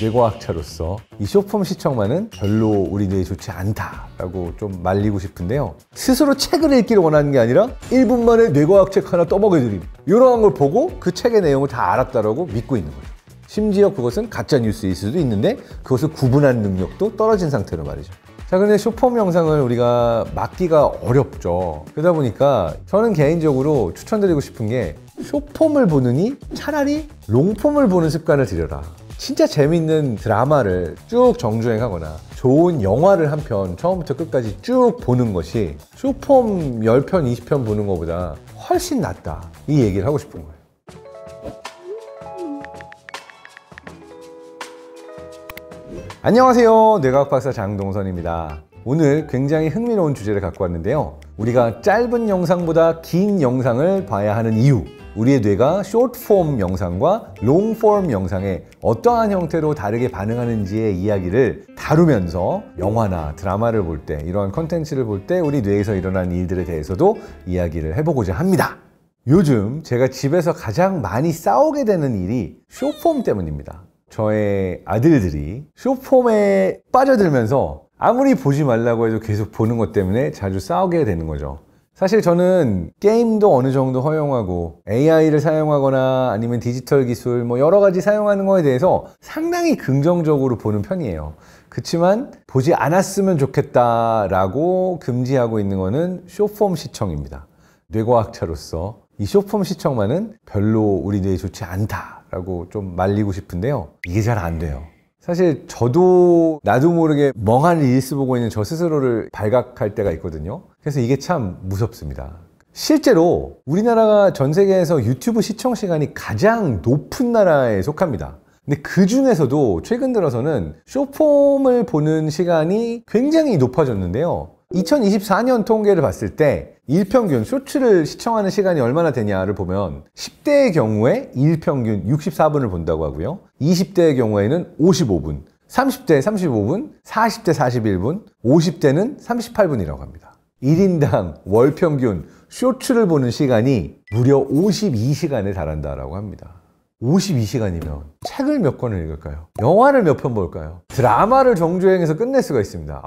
뇌과학자로서 이 숏폼 시청만은 별로 우리 뇌에 좋지 않다라고 좀 말리고 싶은데요. 스스로 책을 읽기를 원하는 게 아니라 1분 만에 뇌과학 책 하나 떠먹여드림, 이러한 걸 보고 그 책의 내용을 다 알았다라고 믿고 있는 거죠. 심지어 그것은 가짜 뉴스일 수도 있는데 그것을 구분하는 능력도 떨어진 상태로 말이죠. 자, 근데 숏폼 영상을 우리가 막기가 어렵죠. 그러다 보니까 저는 개인적으로 추천드리고 싶은 게 숏폼을 보느니 차라리 롱폼을 보는 습관을 들여라. 진짜 재밌는 드라마를 쭉 정주행하거나 좋은 영화를 한 편 처음부터 끝까지 쭉 보는 것이 숏폼 10편, 20편 보는 것보다 훨씬 낫다. 이 얘기를 하고 싶은 거예요. 안녕하세요. 뇌과학 박사 장동선입니다. 오늘 굉장히 흥미로운 주제를 갖고 왔는데요. 우리가 짧은 영상보다 긴 영상을 봐야 하는 이유, 우리의 뇌가 숏폼 영상과 롱폼 영상에 어떠한 형태로 다르게 반응하는지의 이야기를 다루면서 영화나 드라마를 볼 때, 이러한 컨텐츠를 볼 때 우리 뇌에서 일어나는 일들에 대해서도 이야기를 해보고자 합니다. 요즘 제가 집에서 가장 많이 싸우게 되는 일이 숏폼 때문입니다. 저의 아들들이 숏폼에 빠져들면서 아무리 보지 말라고 해도 계속 보는 것 때문에 자주 싸우게 되는 거죠. 사실 저는 게임도 어느 정도 허용하고 AI를 사용하거나 아니면 디지털 기술 여러 가지 사용하는 거에 대해서 상당히 긍정적으로 보는 편이에요. 그렇지만 보지 않았으면 좋겠다라고 금지하고 있는 거는 숏폼 시청입니다. 뇌과학자로서 이 숏폼 시청만은 별로 우리 뇌에 좋지 않다라고 좀 말리고 싶은데요. 이게 잘 안 돼요. 사실 저도 나도 모르게 멍한 릴스 보고 있는 저 스스로를 발각할 때가 있거든요. 그래서 이게 참 무섭습니다. 실제로 우리나라가 전 세계에서 유튜브 시청 시간이 가장 높은 나라에 속합니다. 근데 그 중에서도 최근 들어서는 숏폼을 보는 시간이 굉장히 높아졌는데요. 2024년 통계를 봤을 때 일평균 쇼츠를 시청하는 시간이 얼마나 되냐를 보면 10대의 경우에 일평균 64분을 본다고 하고요. 20대의 경우에는 55분, 30대 35분, 40대 41분, 50대는 38분이라고 합니다. 1인당 월 평균 쇼츠를 보는 시간이 무려 52시간에 달한다라고 합니다. 52시간이면 책을 몇 권을 읽을까요? 영화를 몇 편 볼까요? 드라마를 정주행해서 끝낼 수가 있습니다.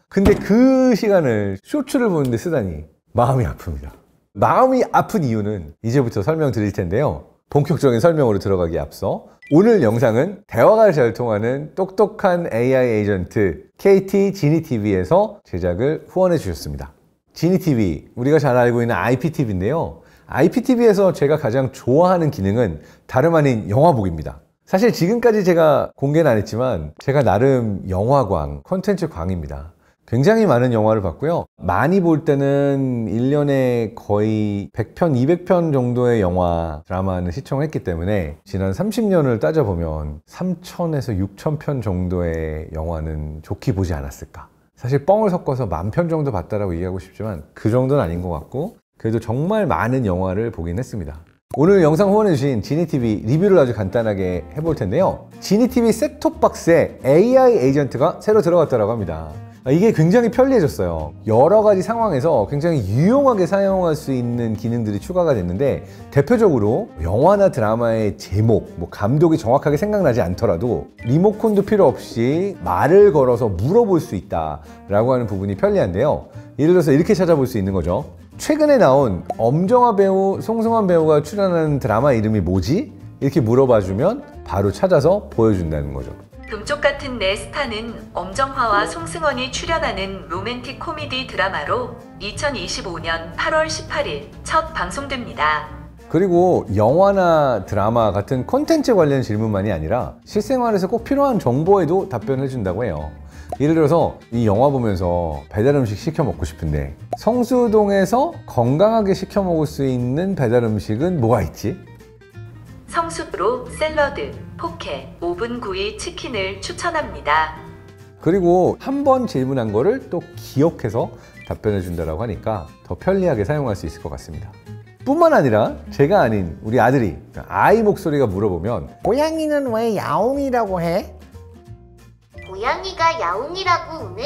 근데 그 시간을 쇼츠를 보는데 쓰다니 마음이 아픕니다. 마음이 아픈 이유는 이제부터 설명드릴 텐데요. 본격적인 설명으로 들어가기에 앞서 오늘 영상은 대화가 잘 통하는 똑똑한 AI 에이전트 KT 지니TV에서 제작을 후원해 주셨습니다. 지니TV, 우리가 잘 알고 있는 IPTV인데요. IPTV에서 제가 가장 좋아하는 기능은 다름 아닌 영화 보기입니다. 사실 지금까지 제가 공개는 안 했지만 제가 나름 영화광, 콘텐츠 광입니다. 굉장히 많은 영화를 봤고요. 많이 볼 때는 1년에 거의 100편, 200편 정도의 영화, 드라마는 시청했기 때문에 지난 30년을 따져보면 3,000에서 6,000편 정도의 영화는 좋게 보지 않았을까. 사실 뻥을 섞어서 10,000편 정도 봤다라고 얘기하고 싶지만 그 정도는 아닌 것 같고 그래도 정말 많은 영화를 보긴 했습니다. 오늘 영상 후원해주신 지니TV 리뷰를 아주 간단하게 해볼 텐데요. 지니TV 셋톱박스에 AI 에이전트가 새로 들어갔다고 합니다. 이게 굉장히 편리해졌어요. 여러 가지 상황에서 굉장히 유용하게 사용할 수 있는 기능들이 추가가 됐는데 대표적으로 영화나 드라마의 제목, 감독이 정확하게 생각나지 않더라도 리모컨도 필요 없이 말을 걸어서 물어볼 수 있다라고 하는 부분이 편리한데요. 예를 들어서 이렇게 찾아볼 수 있는 거죠. 최근에 나온 엄정화 배우, 송승헌 배우가 출연하는 드라마 이름이 뭐지? 이렇게 물어봐주면 바로 찾아서 보여준다는 거죠. 금쪽 같은 내 스타는 엄정화와 송승헌이 출연하는 로맨틱 코미디 드라마로 2025년 8월 18일 첫 방송됩니다. 그리고 영화나 드라마 같은 콘텐츠 관련 질문만이 아니라 실생활에서 꼭 필요한 정보에도 답변을 해준다고 해요. 예를 들어서 이 영화 보면서 배달 음식 시켜 먹고 싶은데 성수동에서 건강하게 시켜 먹을 수 있는 배달 음식은 뭐가 있지? 성수로 샐러드, 포케, 오븐 구이 치킨을 추천합니다. 그리고 한 번 질문한 거를 또 기억해서 답변해 준다고 하니까 더 편리하게 사용할 수 있을 것 같습니다. 뿐만 아니라 제가 아닌 우리 아들이 아이 목소리가 물어보면 고양이는 왜 야옹이라고 해? 고양이가 야옹이라고 우는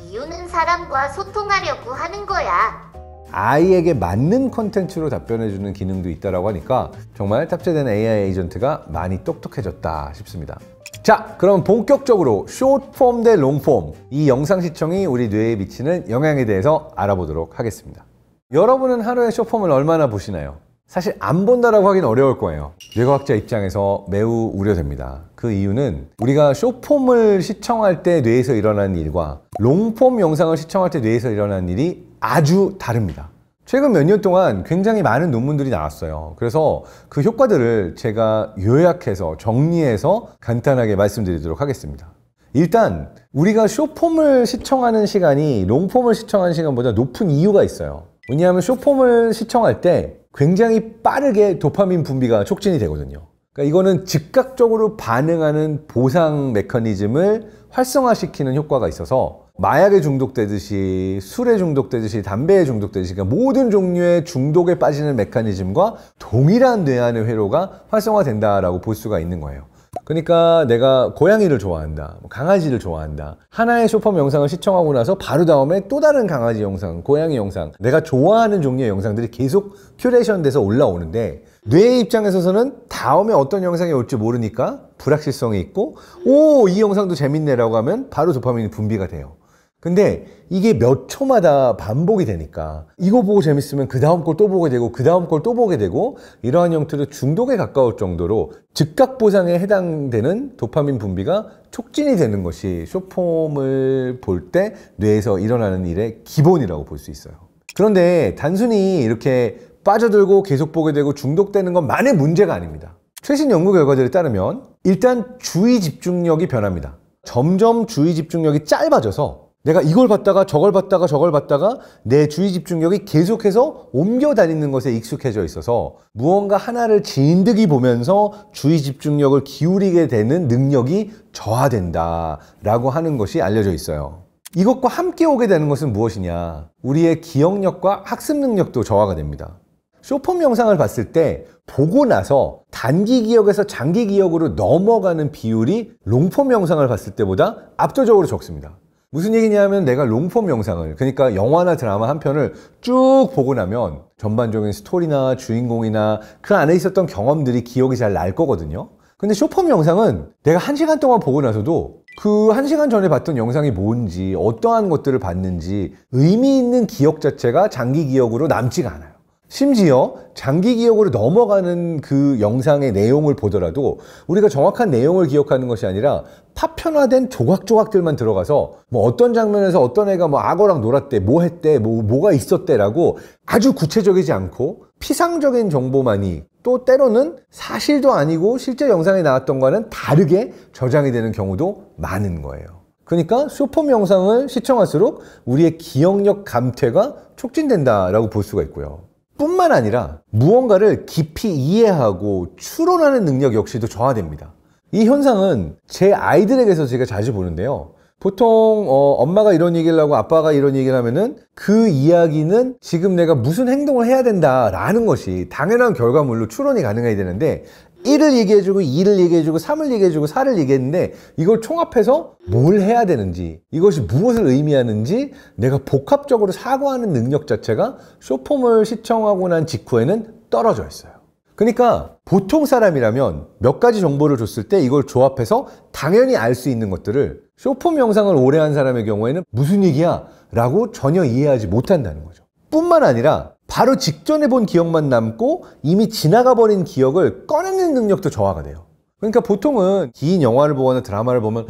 이유는 사람과 소통하려고 하는 거야. 아이에게 맞는 콘텐츠로 답변해주는 기능도 있다고 하니까 정말 탑재된 AI 에이전트가 많이 똑똑해졌다 싶습니다. 자, 그럼 본격적으로 숏폼 대 롱폼, 이 영상 시청이 우리 뇌에 미치는 영향에 대해서 알아보도록 하겠습니다. 여러분은 하루에 숏폼을 얼마나 보시나요? 사실 안 본다라고 하긴 어려울 거예요. 뇌과학자 입장에서 매우 우려됩니다. 그 이유는 우리가 숏폼을 시청할 때 뇌에서 일어나는 일과 롱폼 영상을 시청할 때 뇌에서 일어나는 일이 아주 다릅니다. 최근 몇 년 동안 굉장히 많은 논문들이 나왔어요. 그래서 그 효과들을 제가 요약해서 정리해서 간단하게 말씀드리도록 하겠습니다. 일단 우리가 숏폼을 시청하는 시간이 롱폼을 시청하는 시간보다 높은 이유가 있어요. 왜냐하면 숏폼을 시청할 때 굉장히 빠르게 도파민 분비가 촉진이 되거든요. 그러니까 이거는 즉각적으로 반응하는 보상 메커니즘을 활성화시키는 효과가 있어서 마약에 중독되듯이 술에 중독되듯이 담배에 중독되듯이 그러니까 모든 종류의 중독에 빠지는 메커니즘과 동일한 뇌안의 회로가 활성화된다라고 볼 수가 있는 거예요. 그러니까 내가 고양이를 좋아한다, 강아지를 좋아한다, 하나의 숏폼 영상을 시청하고 나서 바로 다음에 또 다른 강아지 영상, 고양이 영상, 내가 좋아하는 종류의 영상들이 계속 큐레이션 돼서 올라오는데 뇌의 입장에서는 다음에 어떤 영상이 올지 모르니까 불확실성이 있고 오, 이 영상도 재밌네라고 하면 바로 도파민이 분비가 돼요. 근데 이게 몇 초마다 반복이 되니까 이거 보고 재밌으면 그 다음 걸 또 보게 되고 그 다음 걸 또 보게 되고 이러한 형태로 중독에 가까울 정도로 즉각 보상에 해당되는 도파민 분비가 촉진이 되는 것이 숏폼을 볼 때 뇌에서 일어나는 일의 기본이라고 볼 수 있어요. 그런데 단순히 이렇게 빠져들고 계속 보게 되고 중독되는 것만의 문제가 아닙니다. 최신 연구 결과들에 따르면 일단 주의 집중력이 변합니다. 점점 주의 집중력이 짧아져서 내가 이걸 봤다가 저걸 봤다가 저걸 봤다가 내 주의 집중력이 계속해서 옮겨 다니는 것에 익숙해져 있어서 무언가 하나를 진득이 보면서 주의 집중력을 기울이게 되는 능력이 저하된다라고 하는 것이 알려져 있어요. 이것과 함께 오게 되는 것은 무엇이냐? 우리의 기억력과 학습 능력도 저하가 됩니다. 숏폼 영상을 봤을 때 보고 나서 단기 기억에서 장기 기억으로 넘어가는 비율이 롱폼 영상을 봤을 때보다 압도적으로 적습니다. 무슨 얘기냐면 내가 롱폼 영상을, 그러니까 영화나 드라마 한 편을 쭉 보고 나면 전반적인 스토리나 주인공이나 그 안에 있었던 경험들이 기억이 잘 날 거거든요. 근데 숏폼 영상은 내가 1시간 동안 보고 나서도 그 1시간 전에 봤던 영상이 뭔지, 어떠한 것들을 봤는지 의미 있는 기억 자체가 장기 기억으로 남지가 않아요. 심지어 장기 기억으로 넘어가는 그 영상의 내용을 보더라도 우리가 정확한 내용을 기억하는 것이 아니라 파편화된 조각조각들만 들어가서 뭐 어떤 장면에서 어떤 애가 뭐 악어랑 놀았대, 뭐 했대, 뭐가 있었대 라고 아주 구체적이지 않고 피상적인 정보만이 또 때로는 사실도 아니고 실제 영상에 나왔던 거와는 다르게 저장이 되는 경우도 많은 거예요. 그러니까 숏폼 영상을 시청할수록 우리의 기억력 감퇴가 촉진된다라고 볼 수가 있고요. 뿐만 아니라 무언가를 깊이 이해하고 추론하는 능력 역시도 저하됩니다. 이 현상은 제 아이들에게서 제가 자주 보는데요. 보통 엄마가 이런 얘기를 하고 아빠가 이런 얘기를 하면은 그 이야기는 지금 내가 무슨 행동을 해야 된다라는 것이 당연한 결과물로 추론이 가능해야 되는데 1을 얘기해주고 2를 얘기해주고 3을 얘기해주고 4를 얘기했는데 이걸 총합해서 뭘 해야 되는지, 이것이 무엇을 의미하는지 내가 복합적으로 사고하는 능력 자체가 숏폼을 시청하고 난 직후에는 떨어져 있어요. 그러니까 보통 사람이라면 몇 가지 정보를 줬을 때 이걸 조합해서 당연히 알 수 있는 것들을 숏폼 영상을 오래 한 사람의 경우에는 무슨 얘기야? 라고 전혀 이해하지 못한다는 거죠. 뿐만 아니라 바로 직전에 본 기억만 남고 이미 지나가 버린 기억을 꺼내는 능력도 저하가 돼요. 그러니까 보통은 긴 영화를 보거나 드라마를 보면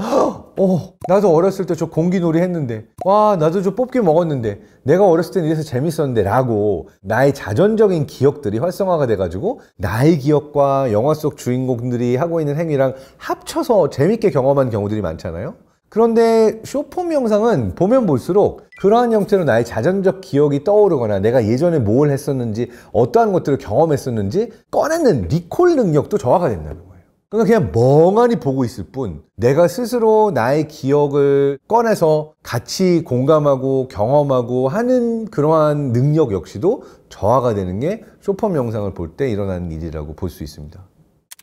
나도 어렸을 때 저 공기놀이 했는데, 와 나도 저 뽑기 먹었는데, 내가 어렸을 때는 이래서 재밌었는데 라고 나의 자전적인 기억들이 활성화가 돼가지고 나의 기억과 영화 속 주인공들이 하고 있는 행위랑 합쳐서 재밌게 경험한 경우들이 많잖아요. 그런데 숏폼 영상은 보면 볼수록 그러한 형태로 나의 자전적 기억이 떠오르거나 내가 예전에 뭘 했었는지 어떠한 것들을 경험했었는지 꺼내는 리콜 능력도 저하가 된다는 거예요. 그러니까 그냥 멍하니 보고 있을 뿐 내가 스스로 나의 기억을 꺼내서 같이 공감하고 경험하고 하는 그러한 능력 역시도 저하가 되는 게 숏폼 영상을 볼 때 일어나는 일이라고 볼 수 있습니다.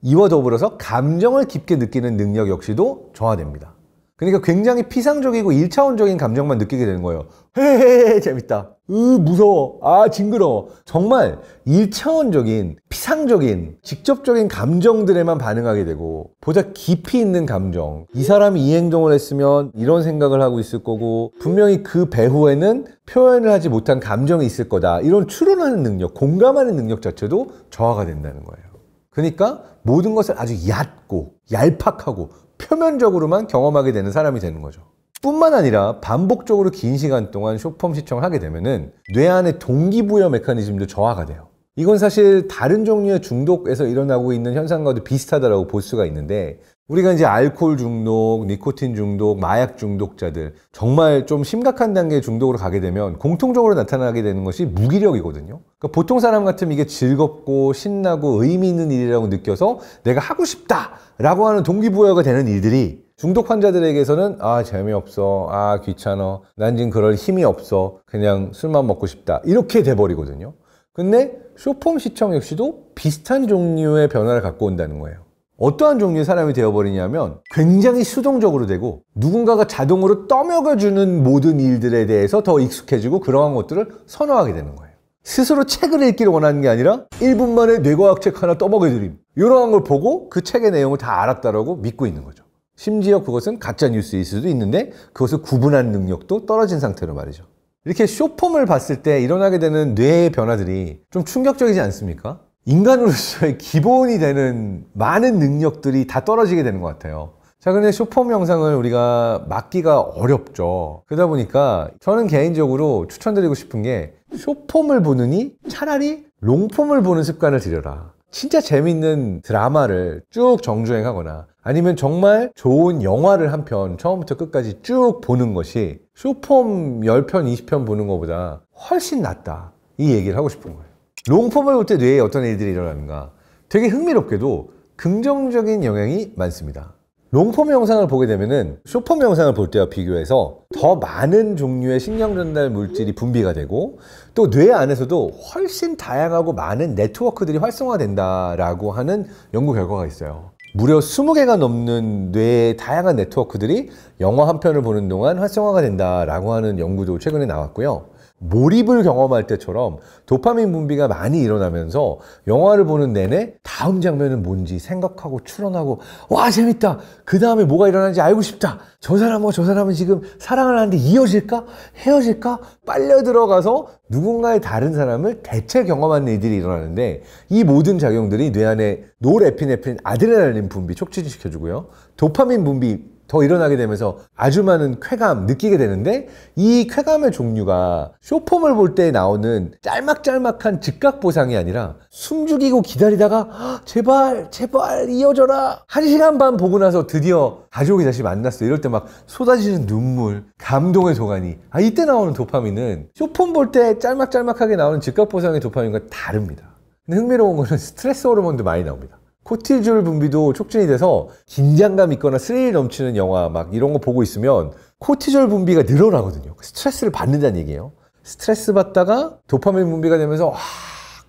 이와 더불어서 감정을 깊게 느끼는 능력 역시도 저하됩니다. 그러니까 굉장히 피상적이고 1차원적인 감정만 느끼게 되는 거예요. 헤헤헤 재밌다. 무서워, 징그러워. 정말 1차원적인, 피상적인, 직접적인 감정들에만 반응하게 되고, 보다 깊이 있는 감정, 이 사람이 이 행동을 했으면 이런 생각을 하고 있을 거고, 분명히 그 배후에는 표현을 하지 못한 감정이 있을 거다, 이런 추론하는 능력, 공감하는 능력 자체도 저하가 된다는 거예요. 그러니까 모든 것을 아주 얕고 얄팍하고 표면적으로만 경험하게 되는 사람이 되는 거죠. 뿐만 아니라 반복적으로 긴 시간 동안 숏폼 시청을 하게 되면은 뇌 안의 동기부여 메커니즘도 저하가 돼요. 이건 사실 다른 종류의 중독에서 일어나고 있는 현상과도 비슷하다고 볼 수가 있는데, 우리가 이제 알코올 중독, 니코틴 중독, 마약 중독자들, 정말 좀 심각한 단계의 중독으로 가게 되면 공통적으로 나타나게 되는 것이 무기력이거든요. 그러니까 보통 사람 같으면 이게 즐겁고 신나고 의미 있는 일이라고 느껴서 내가 하고 싶다라고 하는 동기부여가 되는 일들이, 중독 환자들에게서는 재미없어, 귀찮아, 난 지금 그럴 힘이 없어, 그냥 술만 먹고 싶다, 이렇게 돼버리거든요. 근데 숏폼 시청 역시도 비슷한 종류의 변화를 갖고 온다는 거예요. 어떠한 종류의 사람이 되어버리냐면 굉장히 수동적으로 되고, 누군가가 자동으로 떠먹여주는 모든 일들에 대해서 더 익숙해지고 그러한 것들을 선호하게 되는 거예요. 스스로 책을 읽기를 원하는 게 아니라 1분 만에 뇌과학 책 하나 떠먹여드림, 이러한 걸 보고 그 책의 내용을 다 알았다라고 믿고 있는 거죠. 심지어 그것은 가짜 뉴스일 수도 있는데 그것을 구분하는 능력도 떨어진 상태로 말이죠. 이렇게 숏폼을 봤을 때 일어나게 되는 뇌의 변화들이 좀 충격적이지 않습니까? 인간으로서의 기본이 되는 많은 능력들이 다 떨어지게 되는 것 같아요. 자, 근데 숏폼 영상을 우리가 막기가 어렵죠. 그러다 보니까 저는 개인적으로 추천드리고 싶은 게, 숏폼을 보느니 차라리 롱폼을 보는 습관을 들여라. 진짜 재밌는 드라마를 쭉 정주행하거나, 아니면 정말 좋은 영화를 한 편 처음부터 끝까지 쭉 보는 것이 숏폼 10편, 20편 보는 것보다 훨씬 낫다, 이 얘기를 하고 싶은 거예요. 롱폼을 볼 때 뇌에 어떤 일들이 일어나는가? 되게 흥미롭게도 긍정적인 영향이 많습니다. 롱폼 영상을 보게 되면은 숏폼 영상을 볼 때와 비교해서 더 많은 종류의 신경 전달 물질이 분비가 되고, 또 뇌 안에서도 훨씬 다양하고 많은 네트워크들이 활성화된다라고 하는 연구 결과가 있어요. 무려 20개가 넘는 뇌의 다양한 네트워크들이 영화 한 편을 보는 동안 활성화가 된다라고 하는 연구도 최근에 나왔고요. 몰입을 경험할 때처럼 도파민 분비가 많이 일어나면서 영화를 보는 내내 다음 장면은 뭔지 생각하고 추론하고, 와 재밌다, 그 다음에 뭐가 일어나는지 알고 싶다, 저 사람과 저 사람은 지금 사랑을 하는데 이어질까? 헤어질까? 빨려 들어가서 누군가의 다른 사람을 대체 경험하는 일들이 일어나는데, 이 모든 작용들이 뇌 안에 노르에피네프린, 아드레날린 분비 촉진시켜주고요, 도파민 분비 더 일어나게 되면서 아주 많은 쾌감 느끼게 되는데, 이 쾌감의 종류가 숏폼을 볼 때 나오는 짤막짤막한 즉각 보상이 아니라, 숨죽이고 기다리다가 제발 이어져라, 1시간 반 보고 나서 드디어 가족이 다시 만났어, 이럴 때 막 쏟아지는 눈물, 감동의 도가니, 이때 나오는 도파민은 숏폼 볼 때 짤막짤막하게 나오는 즉각 보상의 도파민과 다릅니다. 근데 흥미로운 거는 스트레스 호르몬도 많이 나옵니다. 코티졸 분비도 촉진이 돼서 긴장감 있거나 스릴 넘치는 영화 막 이런 거 보고 있으면 코티졸 분비가 늘어나거든요. 스트레스를 받는다는 얘기예요. 스트레스 받다가 도파민 분비가 되면서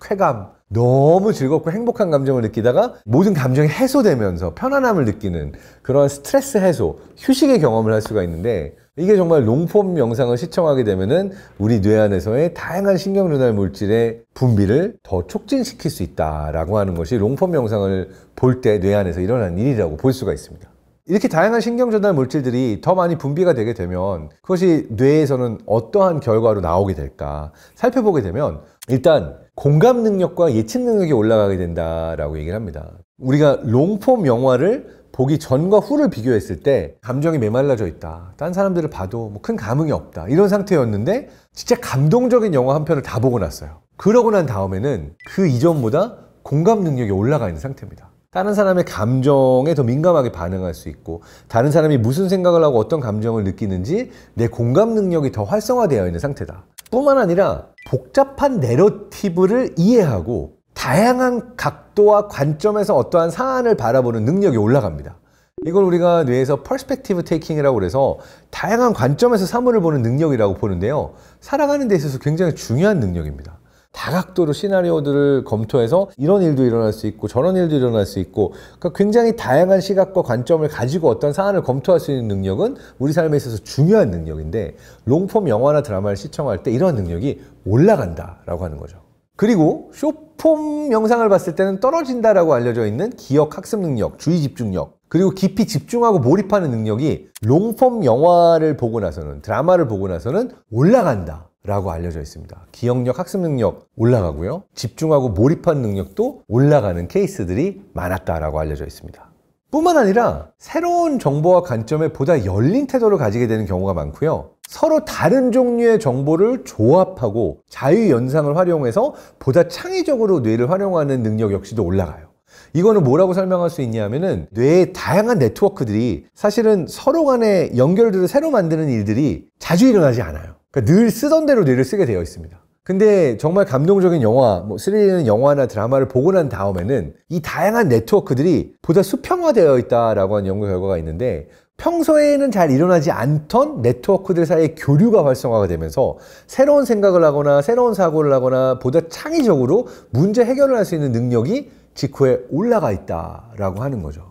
쾌감, 너무 즐겁고 행복한 감정을 느끼다가 모든 감정이 해소되면서 편안함을 느끼는 그런 스트레스 해소, 휴식의 경험을 할 수가 있는데, 이게 정말 롱폼 영상을 시청하게 되면은 우리 뇌 안에서의 다양한 신경전달 물질의 분비를 더 촉진시킬 수 있다라고 하는 것이 롱폼 영상을 볼 때 뇌 안에서 일어나는 일이라고 볼 수가 있습니다. 이렇게 다양한 신경전달 물질들이 더 많이 분비가 되게 되면 그것이 뇌에서는 어떠한 결과로 나오게 될까 살펴보게 되면, 일단 공감 능력과 예측 능력이 올라가게 된다라고 얘기를 합니다. 우리가 롱폼 영화를 보기 전과 후를 비교했을 때 감정이 메말라져 있다, 딴 사람들을 봐도 뭐 큰 감흥이 없다, 이런 상태였는데 진짜 감동적인 영화 한 편을 다 보고 났어요. 그러고 난 다음에는 그 이전보다 공감 능력이 올라가 있는 상태입니다. 다른 사람의 감정에 더 민감하게 반응할 수 있고, 다른 사람이 무슨 생각을 하고 어떤 감정을 느끼는지 내 공감 능력이 더 활성화되어 있는 상태다. 뿐만 아니라 복잡한 내러티브를 이해하고 다양한 각도와 관점에서 어떠한 사안을 바라보는 능력이 올라갑니다. 이걸 우리가 뇌에서 퍼스펙티브 테이킹이라고 그래서 다양한 관점에서 사물을 보는 능력이라고 보는데요, 살아가는 데 있어서 굉장히 중요한 능력입니다. 다각도로 시나리오들을 검토해서 이런 일도 일어날 수 있고 저런 일도 일어날 수 있고, 그러니까 굉장히 다양한 시각과 관점을 가지고 어떤 사안을 검토할 수 있는 능력은 우리 삶에 있어서 중요한 능력인데, 롱폼 영화나 드라마를 시청할 때 이런 능력이 올라간다라고 하는 거죠. 그리고 숏폼 영상을 봤을 때는 떨어진다라고 알려져 있는 기억 학습 능력, 주의 집중력, 그리고 깊이 집중하고 몰입하는 능력이 롱폼 영화를 보고 나서는, 드라마를 보고 나서는 올라간다 라고 알려져 있습니다. 기억력, 학습 능력 올라가고요, 집중하고 몰입하는 능력도 올라가는 케이스들이 많았다라고 알려져 있습니다. 뿐만 아니라 새로운 정보와 관점에 보다 열린 태도를 가지게 되는 경우가 많고요, 서로 다른 종류의 정보를 조합하고 자유연상을 활용해서 보다 창의적으로 뇌를 활용하는 능력 역시도 올라가요. 이거는 뭐라고 설명할 수 있냐 하면은, 뇌의 다양한 네트워크들이 사실은 서로 간의 연결들을 새로 만드는 일들이 자주 일어나지 않아요. 그러니까 늘 쓰던 대로 뇌를 쓰게 되어 있습니다. 근데 정말 감동적인 영화, 스릴 있는 영화나 드라마를 보고 난 다음에는 이 다양한 네트워크들이 보다 수평화되어 있다라고 하는 연구 결과가 있는데, 평소에는 잘 일어나지 않던 네트워크들 사이의 교류가 활성화가 되면서 새로운 생각을 하거나 새로운 사고를 하거나 보다 창의적으로 문제 해결을 할 수 있는 능력이 직후에 올라가 있다라고 하는 거죠.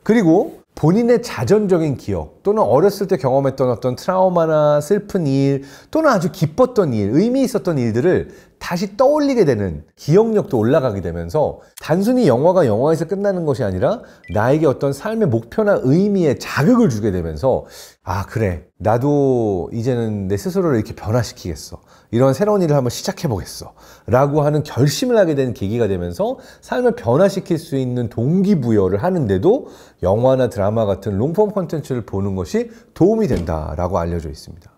그리고 본인의 자전적인 기억, 또는 어렸을 때 경험했던 어떤 트라우마나 슬픈 일, 또는 아주 기뻤던 일, 의미 있었던 일들을 다시 떠올리게 되는 기억력도 올라가게 되면서, 단순히 영화가 영화에서 끝나는 것이 아니라 나에게 어떤 삶의 목표나 의미에 자극을 주게 되면서, 아 그래, 나도 이제는 내 스스로를 이렇게 변화시키겠어, 이런 새로운 일을 한번 시작해보겠어 라고 하는 결심을 하게 된 계기가 되면서 삶을 변화시킬 수 있는 동기부여를 하는데도 영화나 드라마 같은 롱폼 콘텐츠를 보는 것이 도움이 된다라고 알려져 있습니다.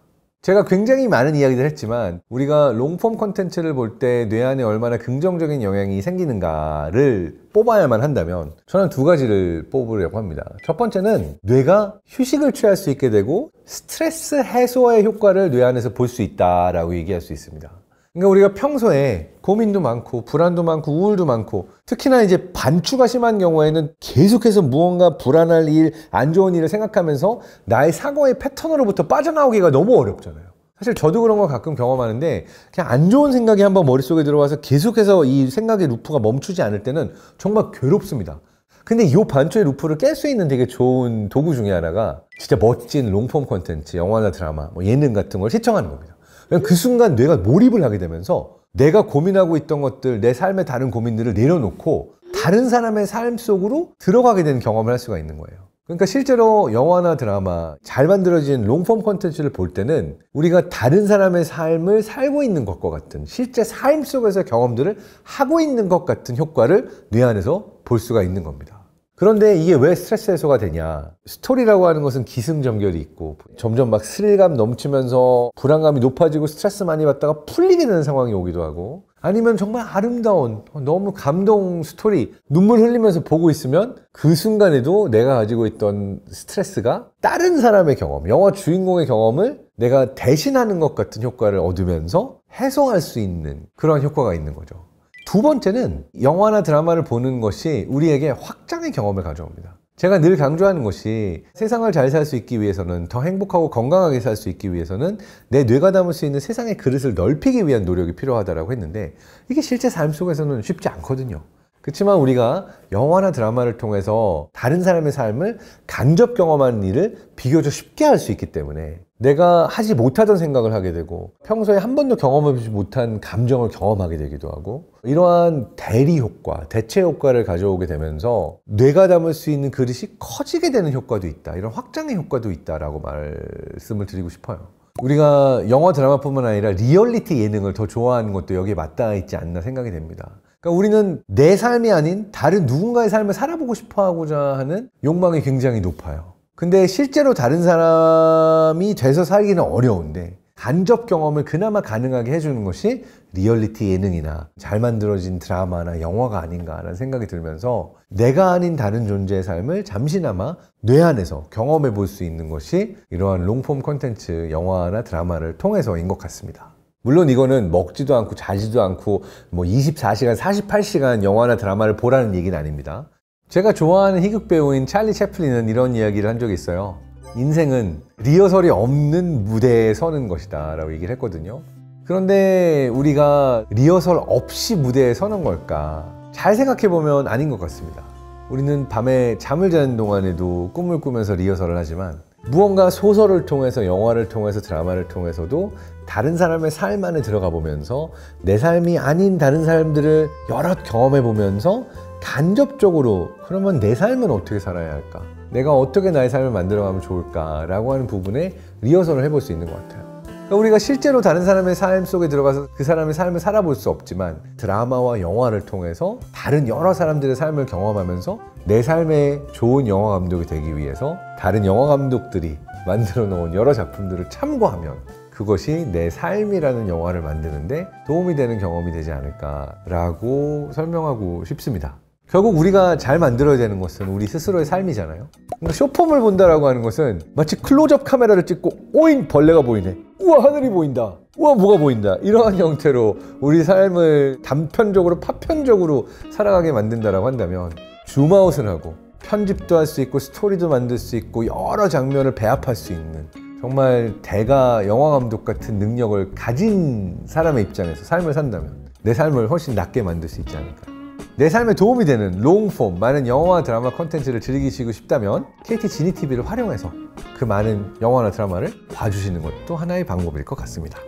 제가 굉장히 많은 이야기를 했지만, 우리가 롱폼 콘텐츠를 볼 때 뇌 안에 얼마나 긍정적인 영향이 생기는가를 뽑아야만 한다면 저는 두 가지를 뽑으려고 합니다. 첫 번째는 뇌가 휴식을 취할 수 있게 되고 스트레스 해소의 효과를 뇌 안에서 볼 수 있다라고 얘기할 수 있습니다. 그러니까 우리가 평소에 고민도 많고 불안도 많고 우울도 많고, 특히나 이제 반추가 심한 경우에는 계속해서 무언가 불안할 일, 안 좋은 일을 생각하면서 나의 사고의 패턴으로부터 빠져나오기가 너무 어렵잖아요. 사실 저도 그런 걸 가끔 경험하는데, 그냥 안 좋은 생각이 한번 머릿속에 들어와서 계속해서 이 생각의 루프가 멈추지 않을 때는 정말 괴롭습니다. 근데 이 반추의 루프를 깰 수 있는 되게 좋은 도구 중에 하나가 진짜 멋진 롱폼 콘텐츠, 영화나 드라마, 예능 같은 걸 시청하는 겁니다. 그 순간 뇌가 몰입을 하게 되면서 내가 고민하고 있던 것들, 내 삶의 다른 고민들을 내려놓고 다른 사람의 삶 속으로 들어가게 되는 경험을 할 수가 있는 거예요. 그러니까 실제로 영화나 드라마, 잘 만들어진 롱폼 콘텐츠를 볼 때는 우리가 다른 사람의 삶을 살고 있는 것과 같은, 실제 삶 속에서 경험들을 하고 있는 것 같은 효과를 뇌 안에서 볼 수가 있는 겁니다. 그런데 이게 왜 스트레스 해소가 되냐? 스토리라고 하는 것은 기승전결이 있고, 점점 막 스릴감 넘치면서 불안감이 높아지고 스트레스 많이 받다가 풀리게 되는 상황이 오기도 하고, 아니면 정말 아름다운 너무 감동 스토리, 눈물 흘리면서 보고 있으면 그 순간에도 내가 가지고 있던 스트레스가 다른 사람의 경험, 영화 주인공의 경험을 내가 대신하는 것 같은 효과를 얻으면서 해소할 수 있는 그런 효과가 있는 거죠. 두 번째는 영화나 드라마를 보는 것이 우리에게 확장의 경험을 가져옵니다. 제가 늘 강조하는 것이, 세상을 잘 살 수 있기 위해서는, 더 행복하고 건강하게 살 수 있기 위해서는 내 뇌가 담을 수 있는 세상의 그릇을 넓히기 위한 노력이 필요하다고 했는데, 이게 실제 삶 속에서는 쉽지 않거든요. 그렇지만 우리가 영화나 드라마를 통해서 다른 사람의 삶을 간접 경험하는 일을 비교적 쉽게 할 수 있기 때문에 내가 하지 못하던 생각을 하게 되고, 평소에 한 번도 경험하지 못한 감정을 경험하게 되기도 하고, 이러한 대리 효과, 대체 효과를 가져오게 되면서 뇌가 담을 수 있는 그릇이 커지게 되는 효과도 있다, 이런 확장의 효과도 있다라고 말씀을 드리고 싶어요. 우리가 영화 드라마뿐만 아니라 리얼리티 예능을 더 좋아하는 것도 여기에 맞닿아 있지 않나 생각이 됩니다. 그러니까 우리는 내 삶이 아닌 다른 누군가의 삶을 살아보고 싶어 하고자 하는 욕망이 굉장히 높아요. 근데 실제로 다른 사람이 돼서 살기는 어려운데, 간접 경험을 그나마 가능하게 해주는 것이 리얼리티 예능이나 잘 만들어진 드라마나 영화가 아닌가라는 생각이 들면서, 내가 아닌 다른 존재의 삶을 잠시나마 뇌 안에서 경험해 볼 수 있는 것이 이러한 롱폼 콘텐츠, 영화나 드라마를 통해서인 것 같습니다. 물론 이거는 먹지도 않고 자지도 않고 24시간, 48시간 영화나 드라마를 보라는 얘기는 아닙니다. 제가 좋아하는 희극 배우인 찰리 채플린은 이런 이야기를 한 적이 있어요. 인생은 리허설이 없는 무대에 서는 것이다 라고 얘기를 했거든요. 그런데 우리가 리허설 없이 무대에 서는 걸까? 잘 생각해보면 아닌 것 같습니다. 우리는 밤에 잠을 자는 동안에도 꿈을 꾸면서 리허설을 하지만 무언가 소설을 통해서, 영화를 통해서, 드라마를 통해서도 다른 사람의 삶 안에 들어가 보면서 내 삶이 아닌 다른 사람들을 여럿 경험해 보면서 간접적으로 그러면 내 삶은 어떻게 살아야 할까? 내가 어떻게 나의 삶을 만들어가면 좋을까? 라고 하는 부분에 리허설을 해볼 수 있는 것 같아요. 그러니까 우리가 실제로 다른 사람의 삶 속에 들어가서 그 사람의 삶을 살아볼 수 없지만 드라마와 영화를 통해서 다른 여러 사람들의 삶을 경험하면서 내 삶에 좋은 영화 감독이 되기 위해서 다른 영화 감독들이 만들어 놓은 여러 작품들을 참고하면 그것이 내 삶이라는 영화를 만드는데 도움이 되는 경험이 되지 않을까라고 설명하고 싶습니다. 결국 우리가 잘 만들어야 되는 것은 우리 스스로의 삶이잖아요. 그러니까 쇼폼을 본다라고 하는 것은 마치 클로즈업 카메라를 찍고 오잉 벌레가 보이네, 우와 하늘이 보인다, 우와 뭐가 보인다, 이러한 형태로 우리 삶을 단편적으로 파편적으로 살아가게 만든다라고 한다면 줌아웃을 하고 편집도 할 수 있고 스토리도 만들 수 있고 여러 장면을 배합할 수 있는 정말 대가 영화 감독 같은 능력을 가진 사람의 입장에서 삶을 산다면 내 삶을 훨씬 낫게 만들 수 있지 않을까. 내 삶에 도움이 되는 롱폼, 많은 영화와 드라마 콘텐츠를 즐기시고 싶다면 KT 지니TV를 활용해서 그 많은 영화나 드라마를 봐주시는 것도 하나의 방법일 것 같습니다.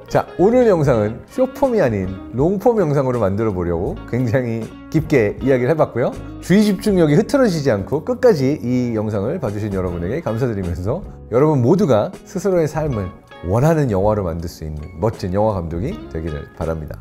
자, 오늘 영상은 쇼폼이 아닌 롱폼 영상으로 만들어 보려고 굉장히 깊게 이야기를 해봤고요. 주의 집중력이 흐트러지지 않고 끝까지 이 영상을 봐주신 여러분에게 감사드리면서 여러분 모두가 스스로의 삶을 원하는 영화로 만들 수 있는 멋진 영화 감독이 되기를 바랍니다.